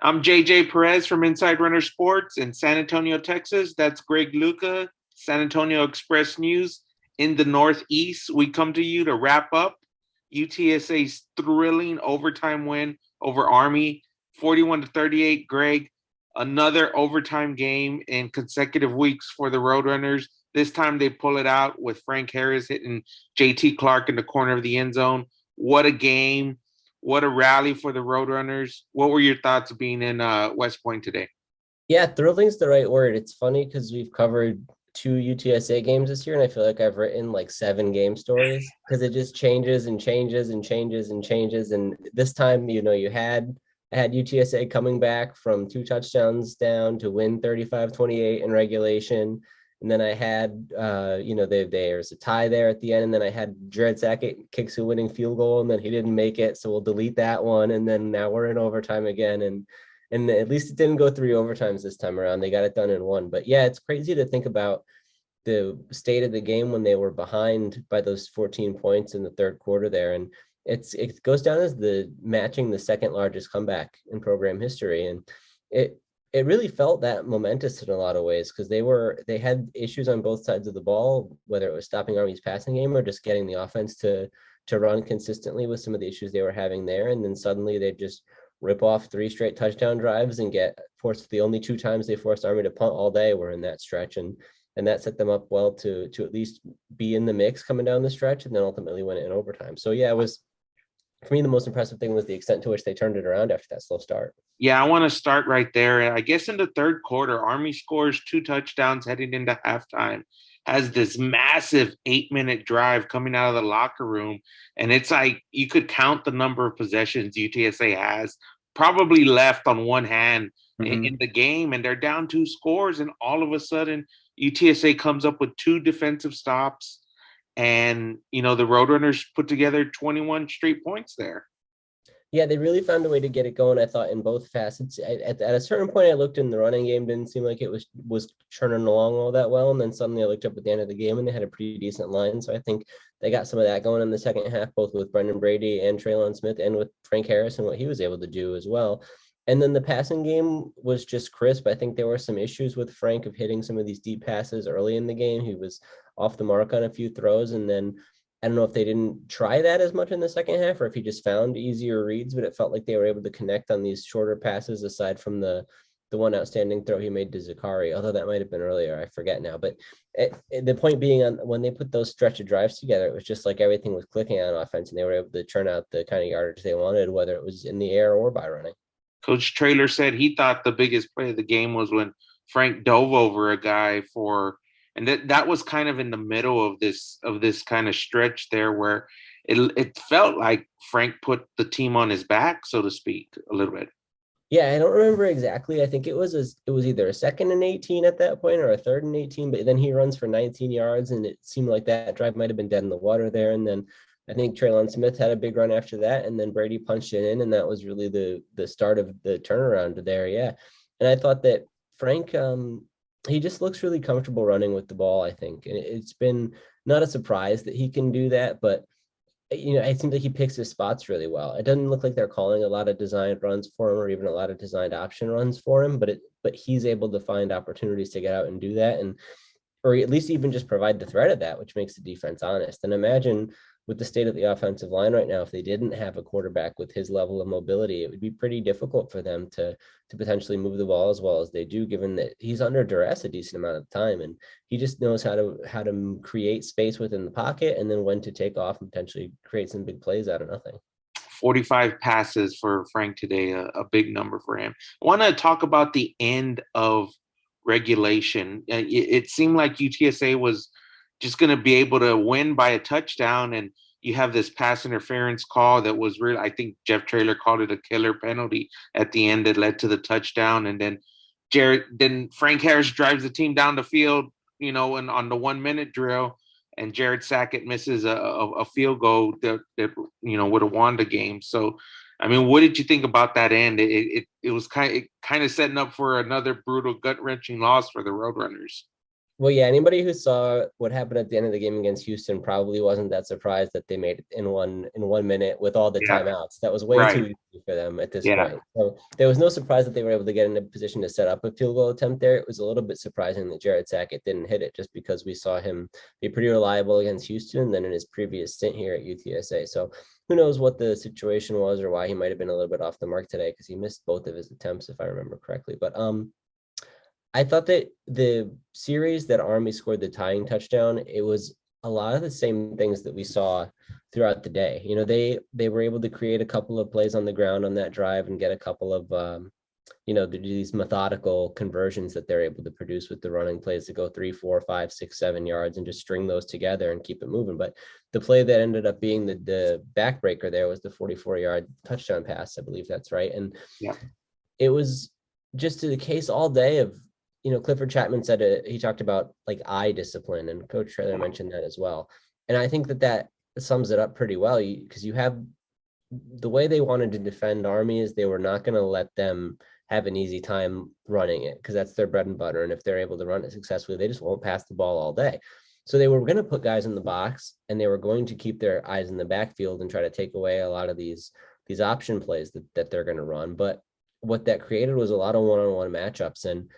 I'm JJ Perez from Inside Runner Sports in San Antonio, Texas. That's Greg Luca, San Antonio Express News. In the Northeast, we come to you to wrap up UTSA's thrilling overtime win over Army, 41-38. Greg, another overtime game in consecutive weeks for the Roadrunners. This time they pull it out with Frank Harris hitting JT Clark in the corner of the end zone. What a game. What a rally for the Roadrunners. What were your thoughts being in West Point today? Yeah, thrilling's the right word. It's funny because we've covered two UTSA games this year, and I feel like I've written like 7 game stories because it just changes and changes and changes and changes. And this time, I had UTSA coming back from 2 touchdowns down to win 35-28 in regulation. And then I had, there's a tie there at the end. And then I had Jared Sackett kicks a winning field goal, and then he didn't make it. So we'll delete that one. And then now we're in overtime again. And at least it didn't go 3 overtimes this time around. They got it done in one. But yeah, it's crazy to think about the state of the game when they were behind by those 14 points in the third quarter there. And it goes down as the matching the second largest comeback in program history. And it really felt that momentous in a lot of ways because they had issues on both sides of the ball, whether it was stopping Army's passing game or just getting the offense to run consistently with some of the issues they were having there. And then suddenly they just rip off 3 straight touchdown drives and get forced. The only 2 times they forced Army to punt all day were in that stretch. And that set them up well to at least be in the mix coming down the stretch and then ultimately win it in overtime. So yeah, it was, for me, the most impressive thing was the extent to which they turned it around after that slow start. Yeah, I want to start right there. I guess in the third quarter, Army scores 2 touchdowns heading into halftime, has this massive 8-minute drive coming out of the locker room. And it's like you could count the number of possessions UTSA has probably left on one hand in the game. And they're down 2 scores. And all of a sudden, UTSA comes up with 2 defensive stops. And, the Roadrunners put together 21 straight points there. Yeah, they really found a way to get it going, I thought, in both facets. At a certain point, I looked in the running game, didn't seem like it was churning along all that well. And then suddenly I looked up at the end of the game and they had a pretty decent line. So I think they got some of that going in the second half, both with Brendan Brady and Traylon Smith and with Frank Harris and what he was able to do as well. And then the passing game was just crisp. I think there were some issues with Frank of hitting some of these deep passes early in the game. He was off the mark on a few throws, and then I don't know if they didn't try that as much in the second half or if he just found easier reads, but it felt like they were able to connect on these shorter passes aside from the one outstanding throw he made to Zakari, although that might have been earlier. I forget now. But the point being, on when they put those stretch of drives together, it was just like everything was clicking on offense and they were able to churn out the kind of yardage they wanted, whether it was in the air or by running. Coach Traylor said he thought the biggest play of the game was when Frank dove over a guy and that was kind of in the middle of this kind of stretch there where it felt like Frank put the team on his back, so to speak, a little bit. Yeah, I don't remember exactly. I think it was either a 2nd and 18 at that point or a 3rd and 18, but then he runs for 19 yards and it seemed like that drive might have been dead in the water there. And then I think Traylon Smith had a big run after that, and then Brady punched it in, and that was really the start of the turnaround there. Yeah, and I thought that Frank, he just looks really comfortable running with the ball, I think, and it's been not a surprise that he can do that, but it seems like he picks his spots really well. It doesn't look like they're calling a lot of designed runs for him or even a lot of designed option runs for him, but he's able to find opportunities to get out and do that, and or at least even just provide the threat of that, which makes the defense honest. And imagine with the state of the offensive line right now, if they didn't have a quarterback with his level of mobility, it would be pretty difficult for them to potentially move the ball as well as they do, given that he's under duress a decent amount of time. And he just knows how to create space within the pocket and then when to take off and potentially create some big plays out of nothing. 45 passes for Frank today, a big number for him. I want to talk about the end of regulation. It seemed like UTSA was just going to be able to win by a touchdown, and you have this pass interference call that was really, I think Jeff Traylor called it a killer penalty at the end that led to the touchdown. And then Frank Harris drives the team down the field, and on the 1-minute drill, and Jared Sackett misses a field goal that would have won the game. So, I mean, what did you think about that end? It was kind of setting up for another brutal, gut-wrenching loss for the Roadrunners. Well, yeah, anybody who saw what happened at the end of the game against Houston probably wasn't that surprised that they made it in 1 minute with all the Yeah, timeouts. That was way too right. easy for them at this Yeah, point. So there was no surprise that they were able to get in a position to set up a field goal attempt there. It was a little bit surprising that Jared Sackett didn't hit it just because we saw him be pretty reliable against Houston and then in his previous stint here at UTSA. So who knows what the situation was or why he might have been a little bit off the mark today because he missed both of his attempts, if I remember correctly. But I thought that the series that Army scored the tying touchdown, it was a lot of the same things that we saw throughout the day. You know, they were able to create a couple of plays on the ground on that drive and get a couple of these methodical conversions that they're able to produce with the running plays to go 3, 4, 5, 6, 7 yards and just string those together and keep it moving. But the play that ended up being the backbreaker there was the 44-yard touchdown pass. I believe that's right. And yeah, it was just the case all day of, Clifford Chapman said it, he talked about like eye discipline, and Coach Trailer mentioned that as well. And I think that sums it up pretty well because you have the way they wanted to defend Army is they were not going to let them have an easy time running it because that's their bread and butter. And if they're able to run it successfully, they just won't pass the ball all day. So they were going to put guys in the box and they were going to keep their eyes in the backfield and try to take away a lot of these option plays that they're going to run. But what that created was a lot of one-on-one matchups. And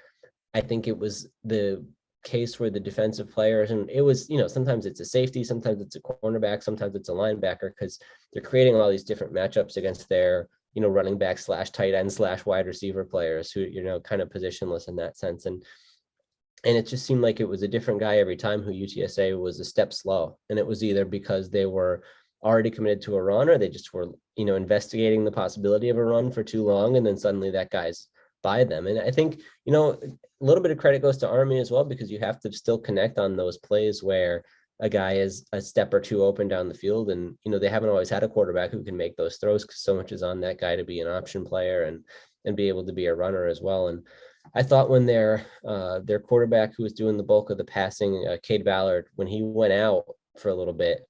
I think it was the case where the defensive players, and it was, sometimes it's a safety, sometimes it's a cornerback, sometimes it's a linebacker, because they're creating all these different matchups against their, running back / tight end / wide receiver players who, kind of positionless in that sense. And it just seemed like it was a different guy every time who UTSA was a step slow. And it was either because they were already committed to a run or they just were, investigating the possibility of a run for too long. And then suddenly that guy's by them. And I think, a little bit of credit goes to Army as well, because you have to still connect on those plays where a guy is a step or two open down the field. And, they haven't always had a quarterback who can make those throws because so much is on that guy to be an option player and be able to be a runner as well. And I thought when their quarterback who was doing the bulk of the passing, Cade Ballard, when he went out for a little bit,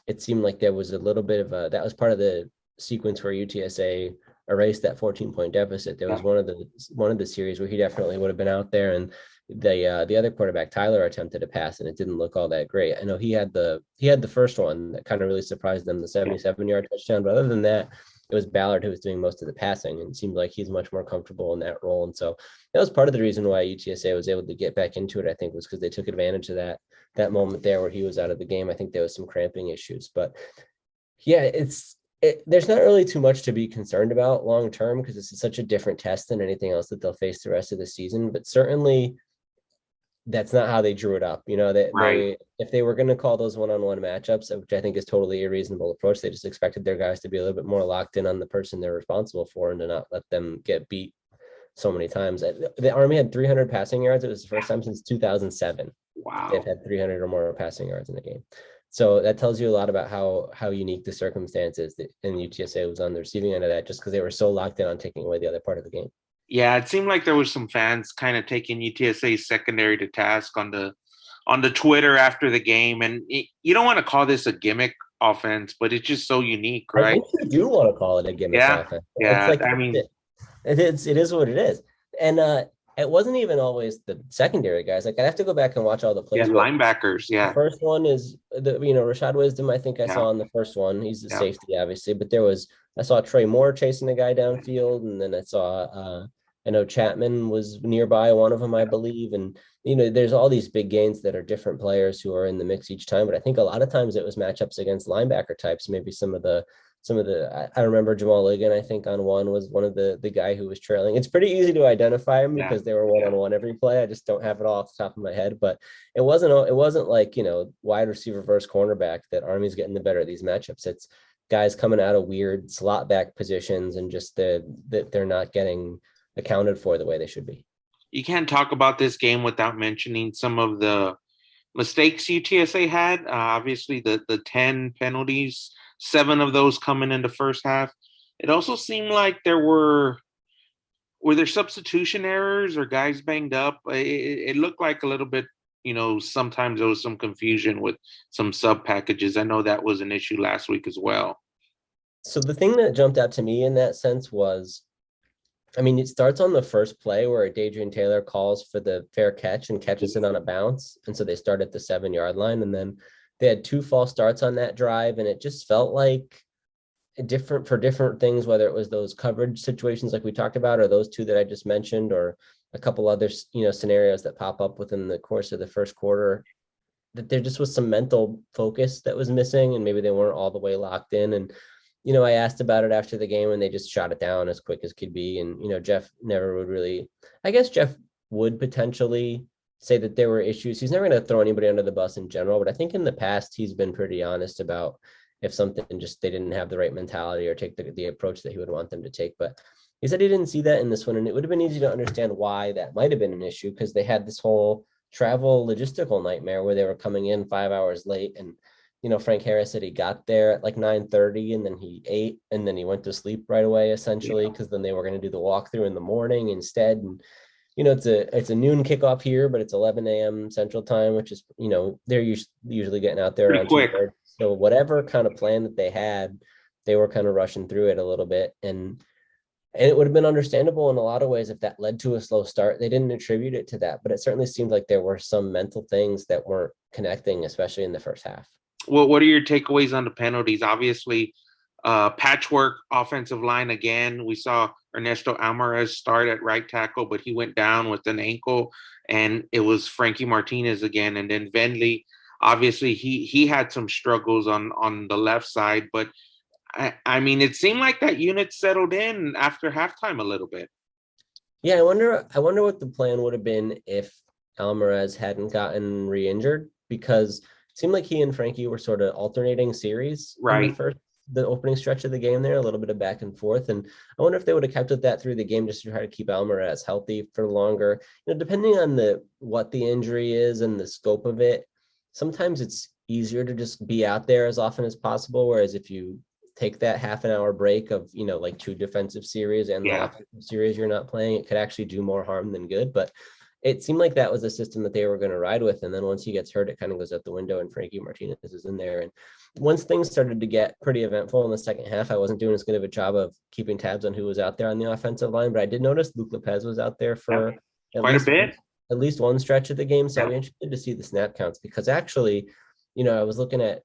it seemed like there was a little bit of that was part of the sequence where UTSA erased that 14-point deficit. There was one of the series where he definitely would have been out there, and the other quarterback Tyler attempted a pass and it didn't look all that great. I know he had the first one that kind of really surprised them, the 77-yard touchdown, but other than that, it was Ballard who was doing most of the passing, and it seemed like he's much more comfortable in that role. And so that was part of the reason why UTSA was able to get back into it, I think, was because they took advantage of that moment there where he was out of the game. I think there was some cramping issues, but yeah, there's not really too much to be concerned about long term because it's such a different test than anything else that they'll face the rest of the season. But certainly that's not how they drew it up. right. If they were going to call those one-on-one matchups, which I think is totally a reasonable approach, they just expected their guys to be a little bit more locked in on the person they're responsible for and to not let them get beat so many times. The Army had 300 passing yards. It was the first time since 2007 they've Wow. had 300 or more passing yards in a game. So that tells you a lot about how unique the circumstances that, and UTSA was on the receiving end of that, just because they were so locked in on taking away the other part of the game. Yeah, it seemed like there was some fans kind of taking UTSA secondary to task on the Twitter after the game, and you don't want to call this a gimmick offense, but it's just so unique, I right? think you do want to call it a gimmick Yeah, offense. It's yeah. like I mean, it is what it is. And it wasn't even always the secondary guys. Like I'd have to go back and watch all the yeah, plays, but linebackers. the Yeah, first one is Rashad Wisdom. I think I yeah, saw on the first one. He's a yeah. safety, obviously, but I saw Trey Moore chasing the guy downfield, and then I know Chapman was nearby, one of them, I believe, and there's all these big gains that are different players who are in the mix each time. But I think a lot of times it was matchups against linebacker types. Maybe I remember Jamal Ligon, I think on one was one of the guy who was trailing. It's pretty easy to identify him Yeah, because they were one-on-one every play. I just don't have it all off the top of my head, but it wasn't like, wide receiver versus cornerback that Army's getting the better of these matchups. It's guys coming out of weird slot back positions and just that they're not getting accounted for the way they should be. you can't talk about this game without mentioning some of the mistakes UTSA had. Obviously, the 10 penalties, 7 of those coming in the first half. It also seemed like were there substitution errors or guys banged up? It looked like a little bit, sometimes there was some confusion with some sub packages. I know that was an issue last week as well. So the thing that jumped out to me in that sense was I mean, it starts on the first play where Adrian Taylor calls for the fair catch and catches it on a bounce. And so they start at the 7 yard line. And then they had two false starts on that drive. And it just felt like different for different things, whether it was those coverage situations like we talked about, or those two that I just mentioned, or a couple other, scenarios that pop up within the course of the first quarter, that there just was some mental focus that was missing, and maybe they weren't all the way locked in. And I asked about it after the game, and they just shot it down as quick as could be. And Jeff never would really. I guess Jeff would potentially say that there were issues. He's never going to throw anybody under the bus in general, but I think in the past he's been pretty honest about if something just they didn't have the right mentality or take the approach that he would want them to take. But he said he didn't see that in this one, and it would have been easy to understand why that might have been an issue, because they had this whole travel logistical nightmare where they were coming in 5 hours late. And Frank Harris said he got there at like 9:30, and then he ate, and then he went to sleep right away, essentially, because then they were going to do the walkthrough in the morning instead. And it's a noon kickoff here, but it's 11 a.m. Central Time, which is they're usually getting out there Pretty around quick. 2:30. So whatever kind of plan that they had, they were kind of rushing through it a little bit. And it would have been understandable in a lot of ways if that led to a slow start. They didn't attribute it to that, but it certainly seemed like there were some mental things that weren't connecting, especially in the first half. Well, what are your takeaways on the penalties? Obviously, patchwork offensive line again. We saw Ernesto Alvarez start at right tackle, but he went down with an ankle, and it was Frankie Martinez again. And then Venley, obviously, he had some struggles on the left side, but I mean, it seemed like that unit settled in after halftime a little bit. Yeah, I wonder what the plan would have been if Alvarez hadn't gotten re-injured, because it seemed like he and Frankie were sort of alternating series in Right. the opening stretch of the game there, a little bit of back and forth. And I wonder if they would have kept with that through the game, just to try to keep Alvarez healthy for longer. Depending on what the injury is and the scope of it, sometimes it's easier to just be out there as often as possible. Whereas if you take that half an hour break of like two defensive series and the Yeah. offensive series you're not playing, it could actually do more harm than good. But it seemed like that was a system that they were going to ride with. And then once he gets hurt, it kind of goes out the window, and Frankie Martinez is in there. And once things started to get pretty eventful in the second half, I wasn't doing as good of a job of keeping tabs on who was out there on the offensive line, but I did notice Luke Lopez was out there for Yep. at Quite a least bit. at least one stretch of the game. So I'll Yeah. be interested to see the snap counts, because actually, I was looking at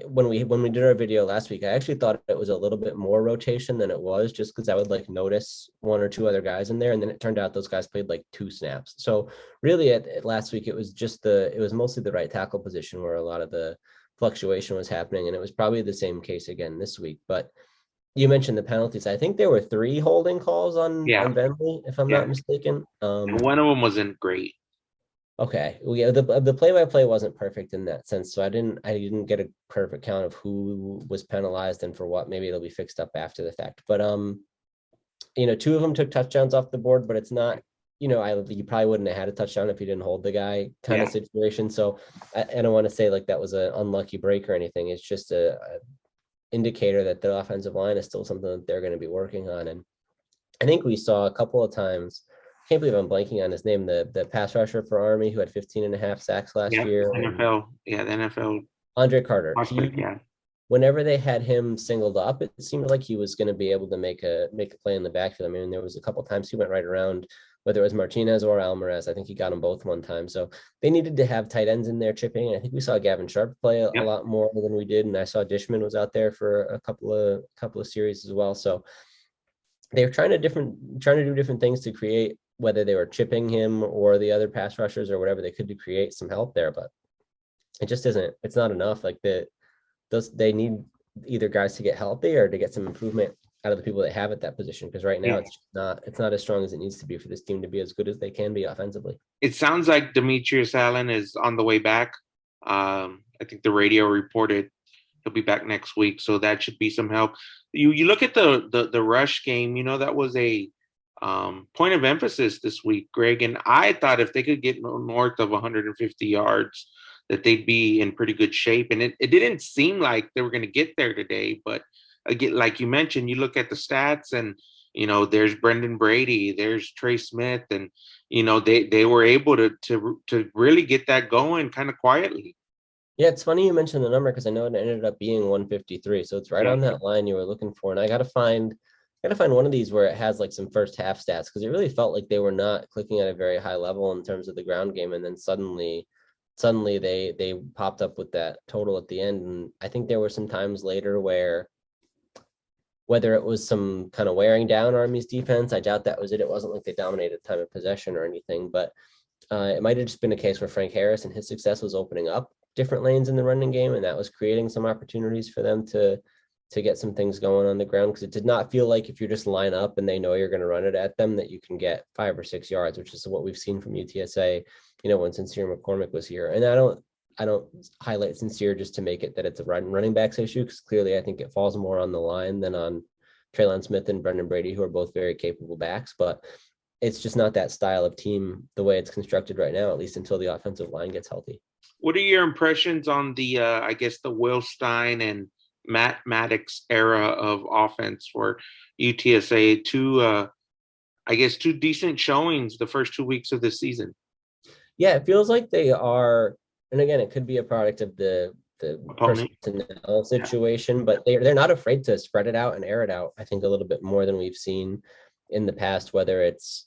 when we did our video last week, I actually thought it was a little bit more rotation than it was, just because I would like notice one or two other guys in there, and then it turned out those guys played like two snaps. So really, at last week, it was mostly the right tackle position where a lot of the fluctuation was happening, and it was probably the same case again this week. But you mentioned the penalties. I think there were 3 holding calls Yeah. on Bentley, if I'm Yeah. not mistaken. And one of them wasn't great. Okay. Well, yeah, the play-by-play wasn't perfect in that sense, so I didn't get a perfect count of who was penalized and for what. Maybe it'll be fixed up after the fact. But two of them took touchdowns off the board, but it's not, you probably wouldn't have had a touchdown if you didn't hold the guy kind of Yeah. situation. So I don't want to say like that was an unlucky break or anything. It's just a indicator that the offensive line is still something that they're going to be working on. And I think we saw a couple of times. I can't believe I'm blanking on his name. The pass rusher for Army who had 15 and a half sacks last Yeah. year. NFL. Yeah. The NFL. Andre Carter. Prospect. Yeah. Whenever they had him singled up, it seemed like he was going to be able to make a play in the backfield. I mean, there was a couple of times he went right around, whether it was Martinez or Alvarez. I think he got them both one time. So they needed to have tight ends in there chipping. And I think we saw Gavin Sharp play a Yep. lot more than we did. And I saw Dishman was out there for a couple of series as well. So they were trying to do different things to create, whether they were chipping him or the other pass rushers or whatever they could to create some help there. But it just isn't. It's not enough. Like they need either guys to get healthy or to get some improvement out of the people that have at that position. Because right now Yeah. it's not as strong as it needs to be for this team to be as good as they can be offensively. It sounds like Demetrius Allen is on the way back. I think the radio reported he'll be back next week, so that should be some help. You look at the rush game. That was a point of emphasis this week, Greg. And I thought if they could get north of 150 yards, that they'd be in pretty good shape. And it didn't seem like they were going to get there today. But again, like you mentioned, you look at the stats, and there's Brendan Brady, there's Trey Smith, and they were able to really get that going kind of quietly. Yeah, it's funny you mentioned the number, because I know it ended up being 153. So it's right Yeah. on that line you were looking for. And I got to find gotta find one of these where it has like some first half stats, because it really felt like they were not clicking at a very high level in terms of the ground game, and then suddenly they popped up with that total at the end. And I think there were some times later where, whether it was some kind of wearing down Army's defense, I doubt that was it. It wasn't like they dominated time of possession or anything, but it might have just been a case where Frank Harris and his success was opening up different lanes in the running game, and that was creating some opportunities for them to get some things going on the ground, because it did not feel like if you just line up and they know you're going to run it at them that you can get 5 or 6 yards, which is what we've seen from UTSA, when Sincere McCormick was here. And I don't highlight Sincere just to make it that it's a running backs issue, because clearly I think it falls more on the line than on Traylon Smith and Brendan Brady, who are both very capable backs. But it's just not that style of team the way it's constructed right now, at least until the offensive line gets healthy. What are your impressions on the I guess the Will Stein and Matt Maddox era of offense for UTSA? I guess two decent showings the first 2 weeks of the season. Yeah, it feels like they are, and again, it could be a product of the Opponent. personnel situation, but they're not afraid to spread it out and air it out, I think, a little bit more than we've seen in the past, whether it's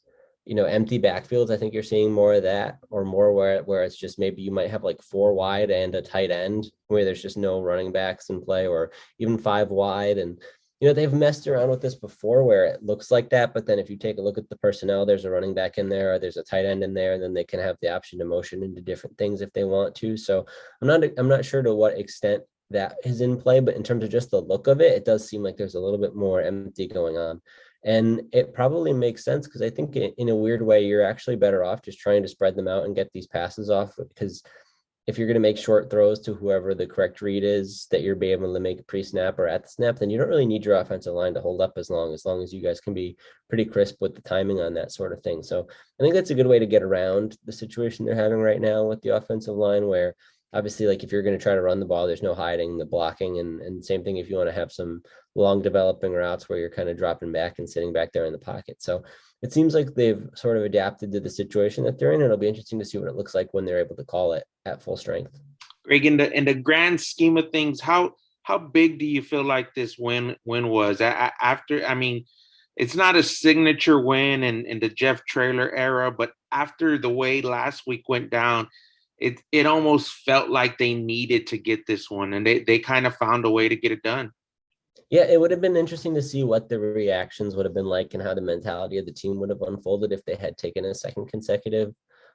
empty backfields. I think you're seeing more of that, or more where it's just maybe you might have like 4 wide and a tight end where there's just no running backs in play, or even 5 wide. And they've messed around with this before where it looks like that, but then if you take a look at the personnel, there's a running back in there, or there's a tight end in there, and then they can have the option to motion into different things if they want to. So I'm not sure to what extent that is in play, but in terms of just the look of it, it does seem like there's a little bit more empty going on. And it probably makes sense, because I think in a weird way, you're actually better off just trying to spread them out and get these passes off, because if you're going to make short throws to whoever the correct read is that you're be able to make pre-snap or at the snap, then you don't really need your offensive line to hold up as long as you guys can be pretty crisp with the timing on that sort of thing. So I think that's a good way to get around the situation they're having right now with the offensive line, where obviously, like, if you're going to try to run the ball, there's no hiding the blocking, and same thing if you want to have some long developing routes where you're kind of dropping back and sitting back there in the pocket. So it seems like they've sort of adapted to the situation that they're in. It'll be interesting to see what it looks like when they're able to call it at full strength. Greg, in the grand scheme of things, how big do you feel like this win was? After, I mean, it's not a signature win in the Jeff Traylor era, but after the way last week went down, it almost felt like they needed to get this one, and they kind of found a way to get it done. Yeah, it would have been interesting to see what the reactions would have been like, and how the mentality of the team would have unfolded if they had taken a second consecutive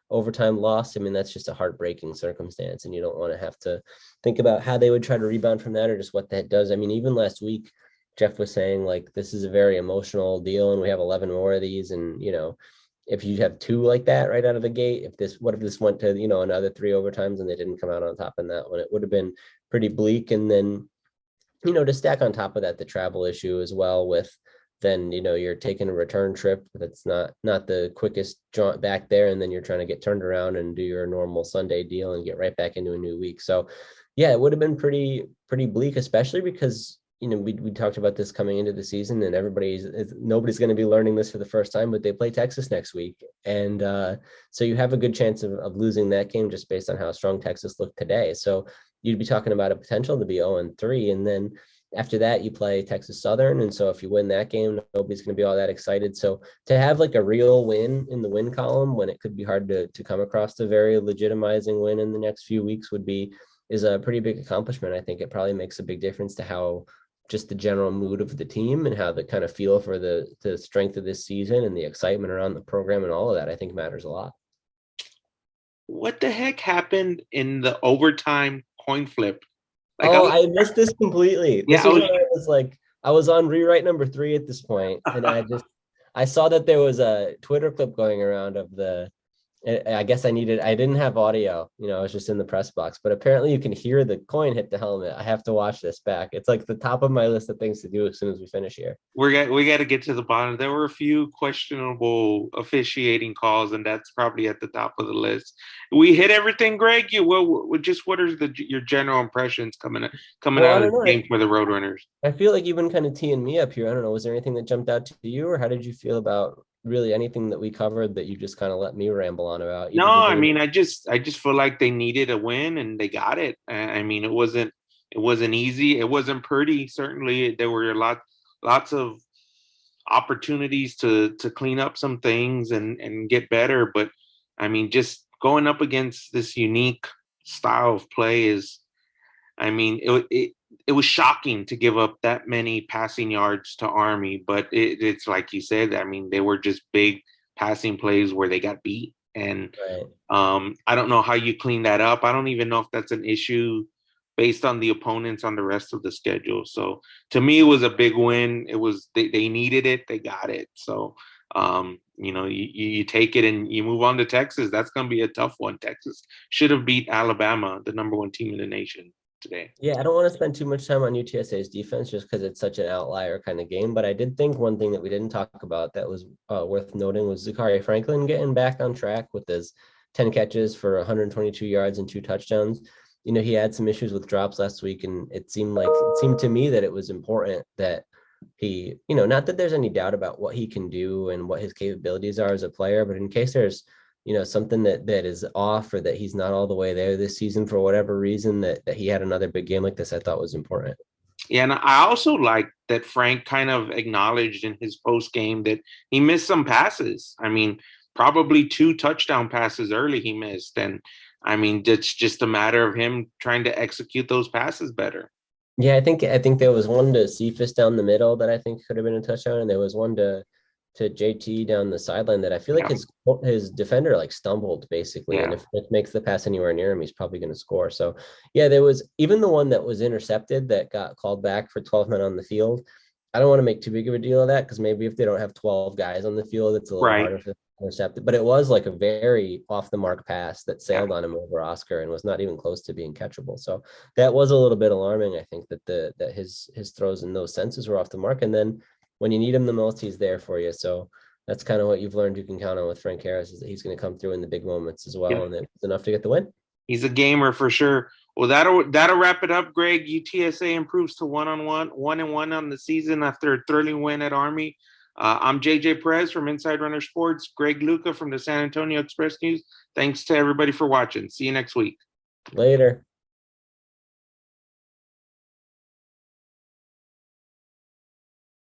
overtime loss. I mean, that's just a heartbreaking circumstance, and you don't want to have to think about how they would try to rebound from that, or just what that does. I mean, even last week, Jeff was saying, like, this is a very emotional deal, and we have 11 more of these. And, if you have 2 like that right out of the gate, what if this went to, another 3 overtimes and they didn't come out on top in that one, it would have been pretty bleak. And then, to stack on top of that, the travel issue as well, with then, you're taking a return trip that's not the quickest jaunt back there, and then you're trying to get turned around and do your normal Sunday deal and get right back into a new week. So yeah, it would have been pretty bleak, especially because we talked about this coming into the season, and nobody's going to be learning this for the first time, but they play Texas next week, and so you have a good chance of losing that game just based on how strong Texas looked today. So you'd be talking about a potential to be 0-3, and then after that you play Texas Southern, and so if you win that game, nobody's going to be all that excited. So to have like a real win in the win column when it could be hard to come across a very legitimizing win in the next few weeks is a pretty big accomplishment. I think it probably makes a big difference to how just the general mood of the team, and how the kind of feel for the strength of this season and the excitement around the program and all of that, I think matters a lot. What the heck happened in the overtime coin flip? Like, I missed this completely. Yeah, I was on rewrite number 3 at this point, and I saw that there was a Twitter clip going around of I guess I didn't have audio, I was just in the press box, but apparently you can hear the coin hit the helmet. I have to watch this back. It's like the top of my list of things to do as soon as we finish here. we got to get to the bottom. There were a few questionable officiating calls, and that's probably at the top of the list. We hit everything, Greg. What are your general impressions coming out of the game for the Roadrunners? I feel like you've been kind of teeing me up here. I don't know. Was there anything that jumped out to you, or how did you feel about really anything that we covered that you just kind of let me ramble on about? No, I mean, I just feel like they needed a win, and they got it. I mean, it wasn't easy. It wasn't pretty. Certainly, there were lots of opportunities to clean up some things and get better. But I mean, just going up against this unique style of play is, I mean, it was shocking to give up that many passing yards to Army, but it's like you said. I mean, they were just big passing plays where they got beat, and Right. I don't know how you clean that up. I don't even know if that's an issue based on the opponents on the rest of the schedule. So to me, it was a big win. It was they needed it, they got it. So you take it and you move on to Texas. That's going to be a tough one. Texas should have beat Alabama, the number one team in the nation today. Yeah, I don't want to spend too much time on UTSA's defense just because it's such an outlier kind of game. But I did think one thing that we didn't talk about that was worth noting was Zachary Franklin getting back on track with his 10 catches for 122 yards and 2 touchdowns. He had some issues with drops last week, and it seemed to me that it was important that he, not that there's any doubt about what he can do and what his capabilities are as a player, but in case there's something that is off, or that he's not all the way there this season for whatever reason, that he had another big game like this, I thought was important. Yeah, and I also like that Frank kind of acknowledged in his post game that he missed some passes. I mean, probably 2 touchdown passes early he missed, and I mean, it's just a matter of him trying to execute those passes better. Yeah, I think there was one to Cephas down the middle that I think could have been a touchdown, and there was one to JT down the sideline that I feel like Yeah, his defender like stumbled basically, and yeah, if it makes the pass anywhere near him, he's probably going to score. So yeah, there was even the one that was intercepted that got called back for 12 men on the field. I don't want to make too big of a deal of that because maybe if they don't have 12 guys on the field, it's a little right. harder for them to intercept it. But it was like a very off the mark pass that Yeah. sailed on him over Oscar and was not even close to being catchable. So that was a little bit alarming. I think that his throws in those senses were off the mark. And then when you need him the most, he's there for you. So that's kind of what you've learned you can count on with Frank Harris, is that he's going to come through in the big moments as Yeah. well. And it's enough to get the win. He's a gamer for sure. Well, that'll wrap it up, Greg. UTSA improves to 1-1 on the season after a thrilling win at Army. I'm JJ Perez from Inside Runner Sports. Greg Luca from the San Antonio Express News. Thanks to everybody for watching. See you next week. Later.